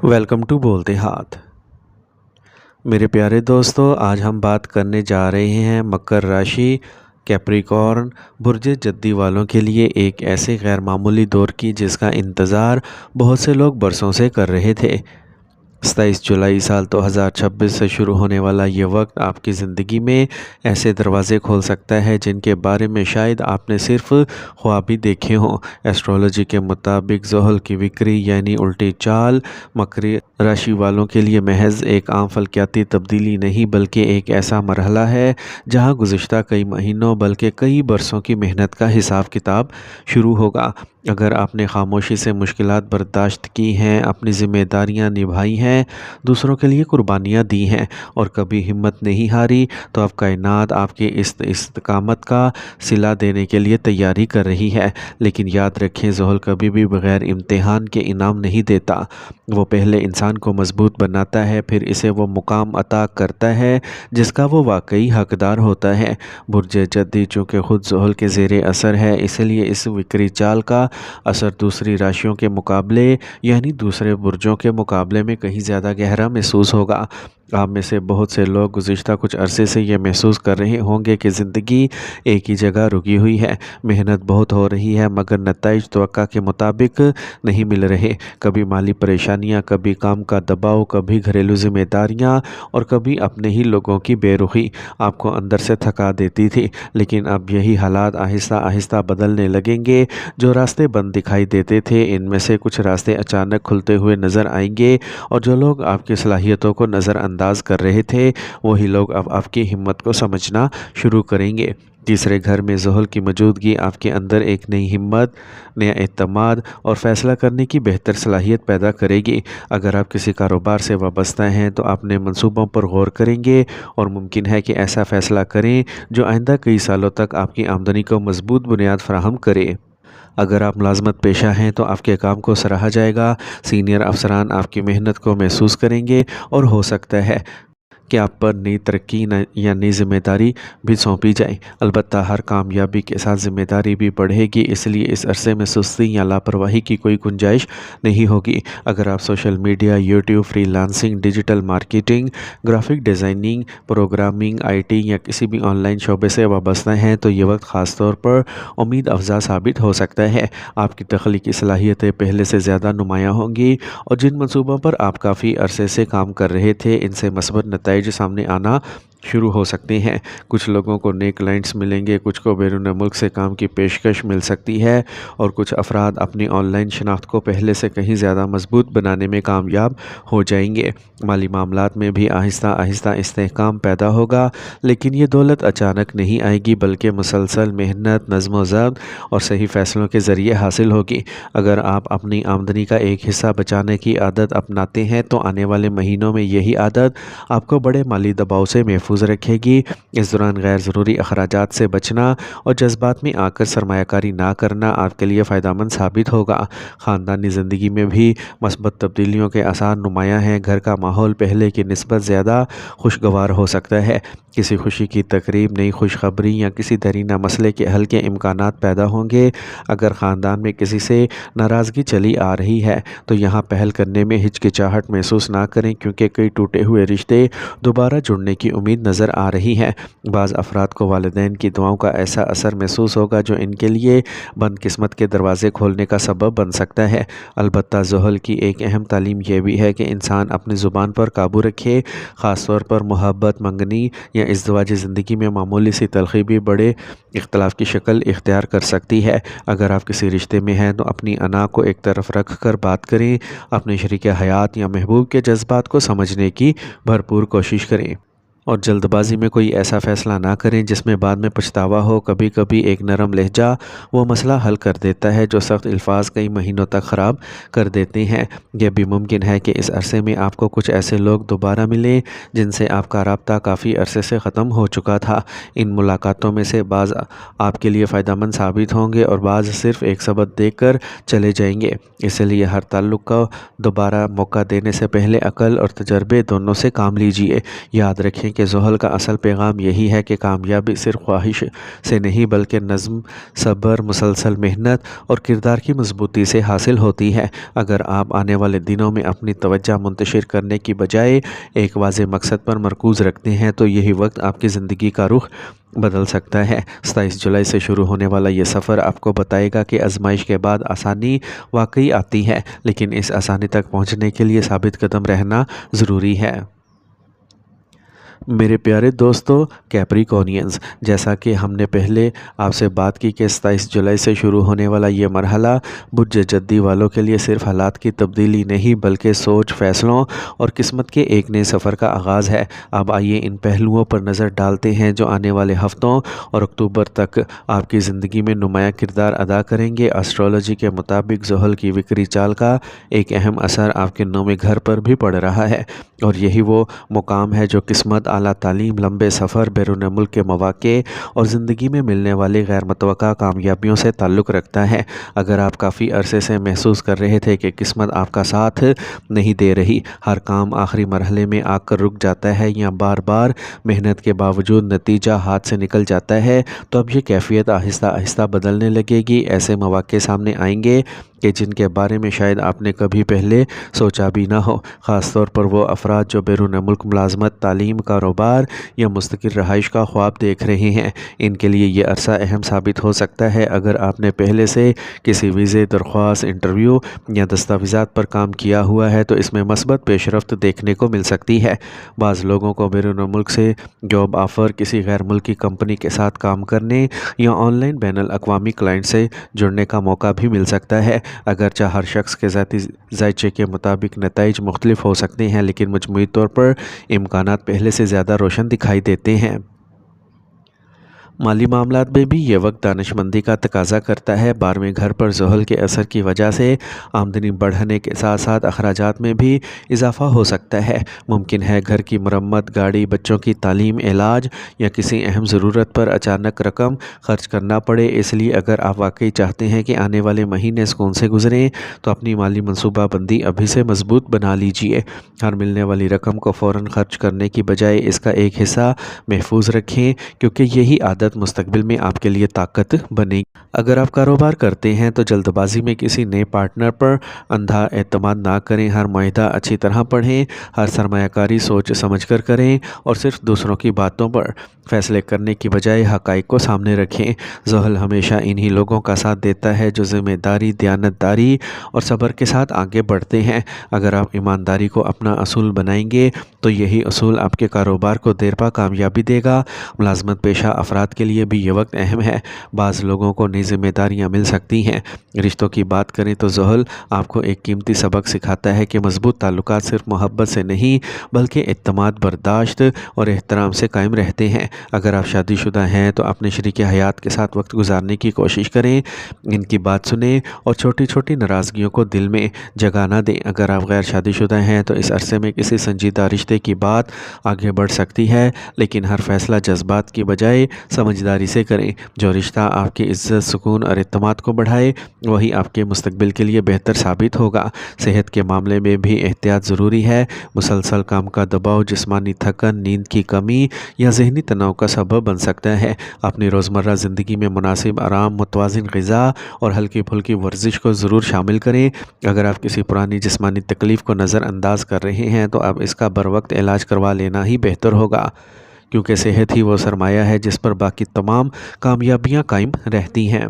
Welcome to بولتے ہاتھ۔ میرے پیارے دوستو، آج ہم بات کرنے جا رہے ہیں مکر راشی کیپریکارن برج جدی والوں کے لیے ایک ایسے غیر معمولی دور کی جس کا انتظار بہت سے لوگ برسوں سے کر رہے تھے۔ 27 جولائی سال 2026 سے شروع ہونے والا یہ وقت آپ کی زندگی میں ایسے دروازے کھول سکتا ہے جن کے بارے میں شاید آپ نے صرف خواب ہی دیکھے ہوں۔ ایسٹرولوجی کے مطابق زحل کی وکری یعنی الٹی چال مکر راشی والوں کے لیے محض ایک عام فلکیاتی تبدیلی نہیں بلکہ ایک ایسا مرحلہ ہے جہاں گزشتہ کئی مہینوں بلکہ کئی برسوں کی محنت کا حساب کتاب شروع ہوگا۔ اگر آپ نے خاموشی سے مشکلات برداشت کی ہیں، اپنی ذمہ داریاں نبھائی ہیں، دوسروں کے لیے قربانیاں دی ہیں اور کبھی ہمت نہیں ہاری، تو اب کائنات آپ کی استقامت کا صلہ دینے کے لیے تیاری کر رہی ہے۔ لیکن یاد رکھیں، زحل کبھی بھی بغیر امتحان کے انعام نہیں دیتا۔ وہ پہلے انسان کو مضبوط بناتا ہے، پھر اسے وہ مقام عطا کرتا ہے جس کا وہ واقعی حقدار ہوتا ہے۔ برج جدی چونکہ خود زحل کے زیر اثر ہے، اس لیے اس وکری چال کا اثر دوسری راشیوں کے مقابلے یعنی دوسرے برجوں کے مقابلے میں کہیں زیادہ گہرا محسوس ہوگا۔ آپ میں سے بہت سے لوگ گزشتہ کچھ عرصے سے یہ محسوس کر رہے ہوں گے کہ زندگی ایک ہی جگہ رکی ہوئی ہے، محنت بہت ہو رہی ہے مگر نتائج توقع کے مطابق نہیں مل رہے۔ کبھی مالی پریشانیاں، کبھی کام کا دباؤ، کبھی گھریلو ذمہ داریاں اور کبھی اپنے ہی لوگوں کی بے رخی آپ کو اندر سے تھکا دیتی تھی۔ لیکن اب یہی حالات آہستہ آہستہ بدلنے لگیں گے۔ جو راستے بند دکھائی دیتے تھے، ان میں سے کچھ راستے اچانک کھلتے ہوئے نظر آئیں گے، اور جو لوگ آپ کی صلاحیتوں کو نظر انداز کر رہے تھے، وہی لوگ اب آپ کی ہمت کو سمجھنا شروع کریں گے۔ تیسرے گھر میں زحل کی موجودگی آپ کے اندر ایک نئی ہمت، نیا اعتماد اور فیصلہ کرنے کی بہتر صلاحیت پیدا کرے گی۔ اگر آپ کسی کاروبار سے وابستہ ہیں تو اپنے منصوبوں پر غور کریں گے اور ممکن ہے کہ ایسا فیصلہ کریں جو آئندہ کئی سالوں تک آپ کی آمدنی کو مضبوط بنیاد فراہم کرے۔ اگر آپ ملازمت پیشہ ہیں تو آپ کے کام کو سراہا جائے گا، سینئر افسران آپ کی محنت کو محسوس کریں گے اور ہو سکتا ہے کہ آپ پر نئی ترقی یا نئی ذمہ داری بھی سونپی جائے۔ البتہ ہر کامیابی کے ساتھ ذمہ داری بھی بڑھے گی، اس لیے اس عرصے میں سستی یا لاپرواہی کی کوئی گنجائش نہیں ہوگی۔ اگر آپ social media, YouTube, free lancing, digital marketing, graphic designing, programming, I T یا کسی بھی آن لائن شعبے سے وابستہ ہیں تو یہ وقت خاص طور پر امید افزا ثابت ہو سکتا ہے۔ آپ کی تخلیقی صلاحیتیں پہلے سے زیادہ نمایاں ہوں گی اور جن منصوبوں پر آپ کافی عرصے سے کام کر رہے تھے، ان سے مثبت نتائج سامنے آنا شروع ہو سکتے ہیں۔ کچھ لوگوں کو نئے کلائنٹس ملیں گے، کچھ کو بیرون ملک سے کام کی پیشکش مل سکتی ہے اور کچھ افراد اپنی آن لائن شناخت کو پہلے سے کہیں زیادہ مضبوط بنانے میں کامیاب ہو جائیں گے۔ مالی معاملات میں بھی آہستہ آہستہ استحکام پیدا ہوگا، لیکن یہ دولت اچانک نہیں آئے گی بلکہ مسلسل محنت، نظم و ضبط اور صحیح فیصلوں کے ذریعے حاصل ہوگی۔ اگر آپ اپنی آمدنی کا ایک حصہ بچانے کی عادت اپناتے ہیں تو آنے والے مہینوں میں یہی عادت آپ کو بڑے مالی دباؤ سے محفوظ رکھے گی۔ اس دوران غیر ضروری اخراجات سے بچنا اور جذبات میں آ کر سرمایہ کاری نہ کرنا آپ کے لیے فائدہ مند ثابت ہوگا۔ خاندانی زندگی میں بھی مثبت تبدیلیوں کے آثار نمایاں ہیں۔ گھر کا ماحول پہلے کی نسبت زیادہ خوشگوار ہو سکتا ہے۔ کسی خوشی کی تقریب، نئی خوشخبری یا کسی دیرینہ مسئلے کے حل کے امکانات پیدا ہوں گے۔ اگر خاندان میں کسی سے ناراضگی چلی آ رہی ہے تو یہاں پہل کرنے میں ہچکچاہٹ محسوس نہ کریں، کیونکہ کئی ٹوٹے ہوئے رشتے دوبارہ جڑنے کی امید نظر آ رہی ہے۔ بعض افراد کو والدین کی دعاؤں کا ایسا اثر محسوس ہوگا جو ان کے لیے بند قسمت کے دروازے کھولنے کا سبب بن سکتا ہے۔ البتہ زحل کی ایک اہم تعلیم یہ بھی ہے کہ انسان اپنی زبان پر قابو رکھے، خاص طور پر محبت، منگنی یا ازدواجی زندگی میں معمولی سی تلخی بھی بڑے اختلاف کی شکل اختیار کر سکتی ہے۔ اگر آپ کسی رشتے میں ہیں تو اپنی انا کو ایک طرف رکھ کر بات کریں، اپنے شریک حیات یا محبوب کے جذبات کو سمجھنے کی بھرپور کوشش کریں اور جلد بازی میں کوئی ایسا فیصلہ نہ کریں جس میں بعد میں پچھتاوا ہو۔ کبھی کبھی ایک نرم لہجہ وہ مسئلہ حل کر دیتا ہے جو سخت الفاظ کئی مہینوں تک خراب کر دیتے ہیں۔ یہ بھی ممکن ہے کہ اس عرصے میں آپ کو کچھ ایسے لوگ دوبارہ ملیں جن سے آپ کا رابطہ کافی عرصے سے ختم ہو چکا تھا۔ ان ملاقاتوں میں سے بعض آپ کے لیے فائدہ مند ثابت ہوں گے اور بعض صرف ایک سبق دے کر چلے جائیں گے۔ اس لیے ہر تعلق کو دوبارہ موقع دینے سے پہلے عقل اور تجربے دونوں سے کام لیجیے۔ یاد رکھیں کہ زحل کا اصل پیغام یہی ہے کہ کامیابی صرف خواہش سے نہیں بلکہ نظم، صبر، مسلسل محنت اور کردار کی مضبوطی سے حاصل ہوتی ہے۔ اگر آپ آنے والے دنوں میں اپنی توجہ منتشر کرنے کی بجائے ایک واضح مقصد پر مرکوز رکھتے ہیں تو یہی وقت آپ کی زندگی کا رخ بدل سکتا ہے۔ 27 جولائی سے شروع ہونے والا یہ سفر آپ کو بتائے گا کہ آزمائش کے بعد آسانی واقعی آتی ہے، لیکن اس آسانی تک پہنچنے کے لیے ثابت قدم رہنا ضروری ہے۔ میرے پیارے دوستو کیپریکونینز، جیسا کہ ہم نے پہلے آپ سے بات کی کہ 27 جولائی سے شروع ہونے والا یہ مرحلہ برج جدی والوں کے لیے صرف حالات کی تبدیلی نہیں بلکہ سوچ، فیصلوں اور قسمت کے ایک نئے سفر کا آغاز ہے۔ اب آئیے ان پہلوؤں پر نظر ڈالتے ہیں جو آنے والے ہفتوں اور اکتوبر تک آپ کی زندگی میں نمایاں کردار ادا کریں گے۔ ایسٹرولوجی کے مطابق زحل کی وکری چال کا ایک اہم اثر آپ کے 9ویں گھر پر بھی پڑ رہا ہے، اور یہی وہ مقام ہے جو قسمت، اعلیٰ تعلیم، لمبے سفر، بیرون ملک کے مواقع اور زندگی میں ملنے والی غیر متوقع کامیابیوں سے تعلق رکھتا ہے۔ اگر آپ کافی عرصے سے محسوس کر رہے تھے کہ قسمت آپ کا ساتھ نہیں دے رہی، ہر کام آخری مرحلے میں آ کر رک جاتا ہے یا بار بار محنت کے باوجود نتیجہ ہاتھ سے نکل جاتا ہے، تو اب یہ کیفیت آہستہ آہستہ بدلنے لگے گی۔ ایسے مواقع سامنے آئیں گے کہ جن کے بارے میں شاید آپ نے کبھی پہلے سوچا بھی نہ ہو، خاص طور پر وہ افراد جو بیرون ملک ملازمت، تعلیم، کاروبار یا مستقل رہائش کا خواب دیکھ رہے ہیں۔ ان کے لیے یہ عرصہ اہم ثابت ہو سکتا ہے۔ اگر آپ نے پہلے سے کسی ویزے، درخواست، انٹرویو یا دستاویزات پر کام کیا ہوا ہے تو اس میں مثبت پیش رفت دیکھنے کو مل سکتی ہے۔ بعض لوگوں کو بیرون ملک سے جاب آفر، کسی غیر ملکی کمپنی کے ساتھ کام کرنے یا آن لائن بین الاقوامی کلائنٹ سے جڑنے کا موقع بھی مل سکتا ہے۔ اگرچہ ہر شخص کے ذاتی ذائقے کے مطابق نتائج مختلف ہو سکتے ہیں، لیکن مجموعی طور پر امکانات پہلے سے زیادہ روشن دکھائی دیتے ہیں۔ مالی معاملات میں بھی یہ وقت دانش مندی کا تقاضا کرتا ہے۔ 12ویں گھر پر زحل کے اثر کی وجہ سے آمدنی بڑھنے کے ساتھ ساتھ اخراجات میں بھی اضافہ ہو سکتا ہے۔ ممکن ہے گھر کی مرمت، گاڑی، بچوں کی تعلیم، علاج یا کسی اہم ضرورت پر اچانک رقم خرچ کرنا پڑے۔ اس لیے اگر آپ واقعی چاہتے ہیں کہ آنے والے مہینے سکون سے گزریں تو اپنی مالی منصوبہ بندی ابھی سے مضبوط بنا لیجئے۔ ہر ملنے والی رقم کو فوراً خرچ کرنے کی بجائے اس کا ایک حصہ محفوظ رکھیں، کیونکہ یہی عادت مستقبل میں آپ کے لیے طاقت بنے گی۔ اگر آپ کاروبار کرتے ہیں تو جلد بازی میں کسی نئے پارٹنر پر اندھا اعتماد نہ کریں۔ ہر معاہدہ اچھی طرح پڑھیں، ہر سرمایہ کاری سوچ سمجھ کر کریں اور صرف دوسروں کی باتوں پر فیصلے کرنے کی بجائے حقائق کو سامنے رکھیں۔ زحل ہمیشہ انہی لوگوں کا ساتھ دیتا ہے جو ذمہ داری، دیانتداری اور صبر کے ساتھ آگے بڑھتے ہیں۔ اگر آپ ایمانداری کو اپنا اصول بنائیں گے تو یہی اصول آپ کے کاروبار کو دیر پا کامیابی دے گا۔ ملازمت پیشہ افراد کے لیے بھی یہ وقت اہم ہے۔ بعض لوگوں کو نئی ذمہ داریاں مل سکتی ہیں۔ رشتوں کی بات کریں تو زحل آپ کو ایک قیمتی سبق سکھاتا ہے کہ مضبوط تعلقات صرف محبت سے نہیں بلکہ اعتماد، برداشت اور احترام سے قائم رہتے ہیں۔ اگر آپ شادی شدہ ہیں تو اپنے شریک حیات کے ساتھ وقت گزارنے کی کوشش کریں، ان کی بات سنیں اور چھوٹی چھوٹی ناراضگیوں کو دل میں جگہ نہ دیں۔ اگر آپ غیر شادی شدہ ہیں تو اس عرصے میں کسی سنجیدہ رشتے کی بات آگے بڑھ سکتی ہے، لیکن ہر فیصلہ جذبات کی بجائے سمجھداری سے کریں۔ جو رشتہ آپ کی عزت، سکون اور اعتماد کو بڑھائے وہی آپ کے مستقبل کے لیے بہتر ثابت ہوگا۔ صحت کے معاملے میں بھی احتیاط ضروری ہے۔ مسلسل کام کا دباؤ، جسمانی تھکن، نیند کی کمی یا ذہنی تناؤ کا سبب بن سکتا ہے۔ اپنی روزمرہ زندگی میں مناسب آرام، متوازن غذا اور ہلکی پھلکی ورزش کو ضرور شامل کریں۔ اگر آپ کسی پرانی جسمانی تکلیف کو نظر انداز کر رہے ہیں تو اب اس کا بروقت علاج کروا لینا ہی بہتر ہوگا، کیونکہ صحت ہی وہ سرمایہ ہے جس پر باقی تمام کامیابیاں قائم رہتی ہیں۔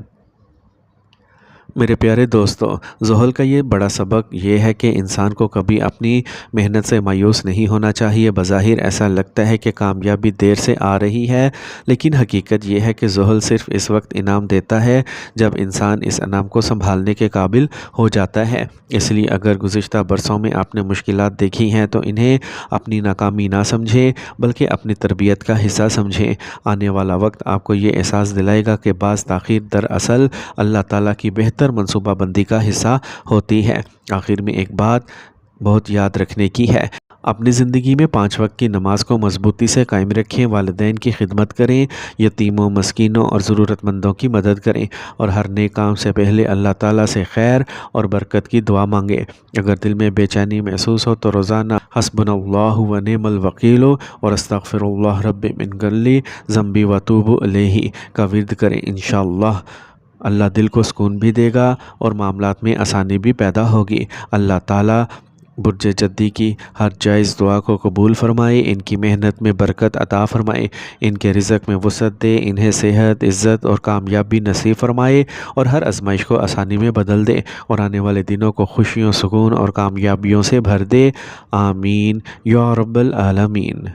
میرے پیارے دوستو، زحل کا یہ بڑا سبق یہ ہے کہ انسان کو کبھی اپنی محنت سے مایوس نہیں ہونا چاہیے۔ بظاہر ایسا لگتا ہے کہ کامیابی دیر سے آ رہی ہے، لیکن حقیقت یہ ہے کہ زحل صرف اس وقت انعام دیتا ہے جب انسان اس انعام کو سنبھالنے کے قابل ہو جاتا ہے۔ اس لیے اگر گزشتہ برسوں میں آپ نے مشکلات دیکھی ہیں تو انہیں اپنی ناکامی نہ سمجھیں بلکہ اپنی تربیت کا حصہ سمجھیں۔ آنے والا وقت آپ کو یہ احساس دلائے گا کہ بعض تاخیر دراصل اللہ تعالیٰ کی بہتر منصوبہ بندی کا حصہ ہوتی ہے۔ آخر میں ایک بات بہت یاد رکھنے کی ہے، اپنی زندگی میں 5 وقت کی نماز کو مضبوطی سے قائم رکھیں، والدین کی خدمت کریں، یتیموں، مسکینوں اور ضرورت مندوں کی مدد کریں اور ہر نیک کام سے پہلے اللہ تعالیٰ سے خیر اور برکت کی دعا مانگیں۔ اگر دل میں بے چینی محسوس ہو تو روزانہ حسبنا اللہ و نعم الوکیل اور استغفر اللہ رب من کل ذنب واتوب الیہ کا ورد کریں۔ انشاءاللہ اللہ دل کو سکون بھی دے گا اور معاملات میں آسانی بھی پیدا ہوگی۔ اللہ تعالیٰ برج جدی کی ہر جائز دعا کو قبول فرمائے، ان کی محنت میں برکت عطا فرمائے، ان کے رزق میں وسعت دے، انہیں صحت، عزت اور کامیابی نصیب فرمائے اور ہر آزمائش کو آسانی میں بدل دے اور آنے والے دنوں کو خوشیوں، سکون اور کامیابیوں سے بھر دے۔ آمین یا رب العالمین۔